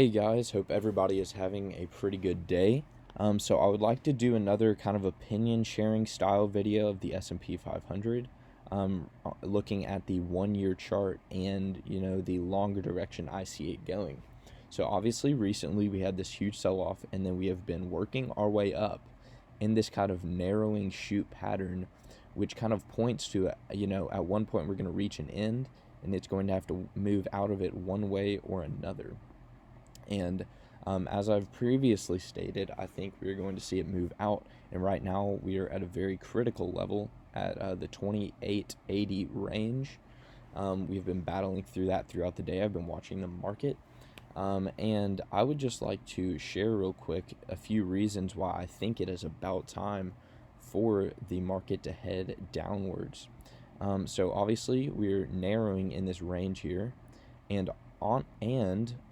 Hey guys, hope everybody is having a pretty good day. So I would like to do another kind of opinion sharing style video of the S&P 500, looking at the 1 year chart and the longer direction I see it going. So obviously recently we had this huge sell-off, and then we have been working our way up in this kind of narrowing shoot pattern, which kind of points to at one point we're going to reach an end, and it's going to have to move out of it one way or another. And as I've previously stated, I think we're going to see it move out. And right now we are at a very critical level at the 2880 range. We've been battling through that throughout the day. I've been watching the market. And I would just like to share real quick a few reasons why I think it is about time for the market to head downwards. So obviously we're narrowing in this range here, and I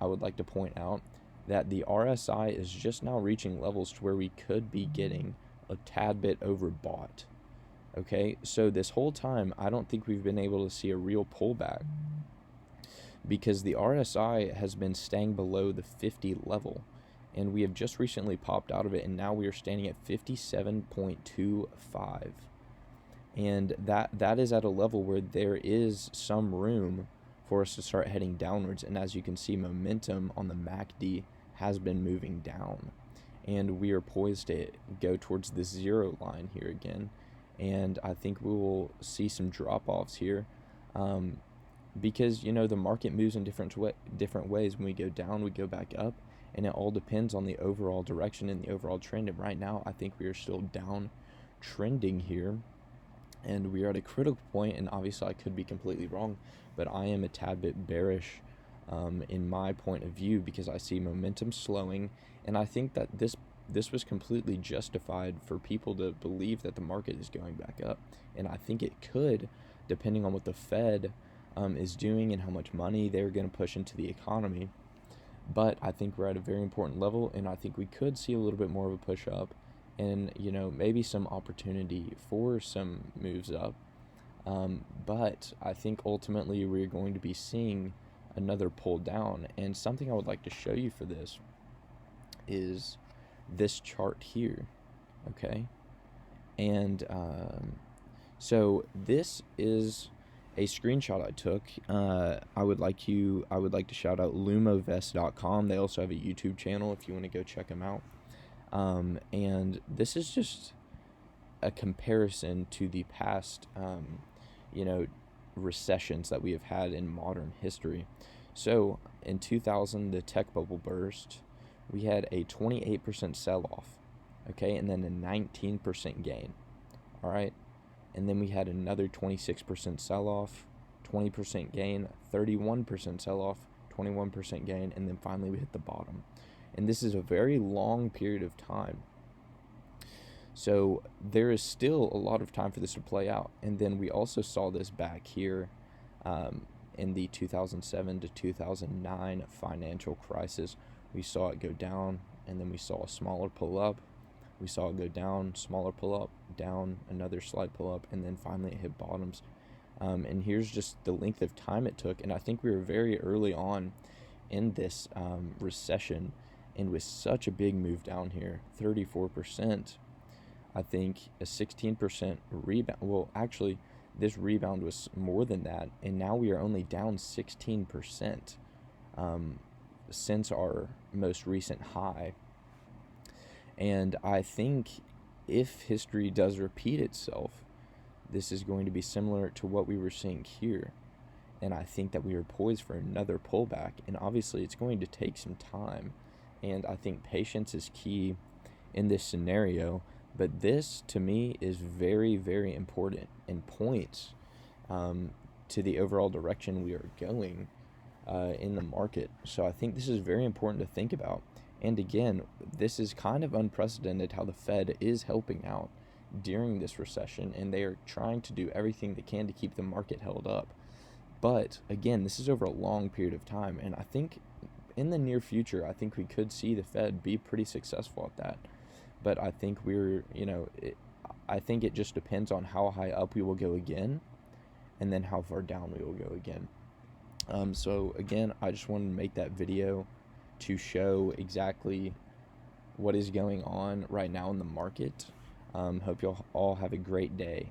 would like to point out that the RSI is just now reaching levels to where we could be getting a tad bit overbought. Okay, so this whole time I don't think we've been able to see a real pullback because the RSI has been staying below the 50 level, and we have just recently popped out of it, and now we are standing at 57.25, and that is at a level where there is some room for us to start heading downwards. And as you can see, momentum on the MACD has been moving down, and we are poised to go towards the zero line here again. And I think we will see some drop-offs here, because the market moves in different ways. When we go down, we go back up, and it all depends on the overall direction and the overall trend. And right now I think we are still down trending here, and we are at a critical point. And obviously I could be completely wrong, but I am a tad bit bearish in my point of view, because I see momentum slowing, and I think that this was completely justified for people to believe that the market is going back up. And I think it could, depending on what the Fed is doing and how much money they're going to push into the economy. But I think we're at a very important level, and I think we could see a little bit more of a push up, and maybe some opportunity for some moves up. But I think ultimately we're going to be seeing another pull down. And something I would like to show you for this is this chart here. Okay, and so this is a screenshot I took. I would like to shout out lumovest.com. They also have a YouTube channel if you want to go check them out. And this is just a comparison to the past recessions that we have had in modern history. So in 2000, the tech bubble burst. We had a 28% sell-off, okay, and then a 19% gain. All right, and then we had another 26% sell-off, 20% gain, 31% sell-off, 21% gain, and then finally we hit the bottom. And this is a very long period of time. So there is still a lot of time for this to play out. And then we also saw this back here in the 2007 to 2009 financial crisis. We saw it go down, and then we saw a smaller pull up. We saw it go down, smaller pull up, down, another slight pull up, and then finally it hit bottoms. And here's just the length of time it took. And I think we were very early on in this recession, and with such a big move down here, 34%. I think a 16% rebound. Well, actually, this rebound was more than that, and now we are only down 16% since our most recent high. And I think if history does repeat itself, this is going to be similar to what we were seeing here. And I think that we are poised for another pullback, and obviously it's going to take some time. And I think patience is key in this scenario. But this, to me, is very, very important and points to the overall direction we are going in the market. So I think this is very important to think about. And again, this is kind of unprecedented how the Fed is helping out during this recession, and they are trying to do everything they can to keep the market held up. But again, this is over a long period of time, and I think in the near future, I think we could see the Fed be pretty successful at that. But I think I think it just depends on how high up we will go again, and then how far down we will go again. So again, I just wanted to make that video to show exactly what is going on right now in the market. Hope you'll all have a great day.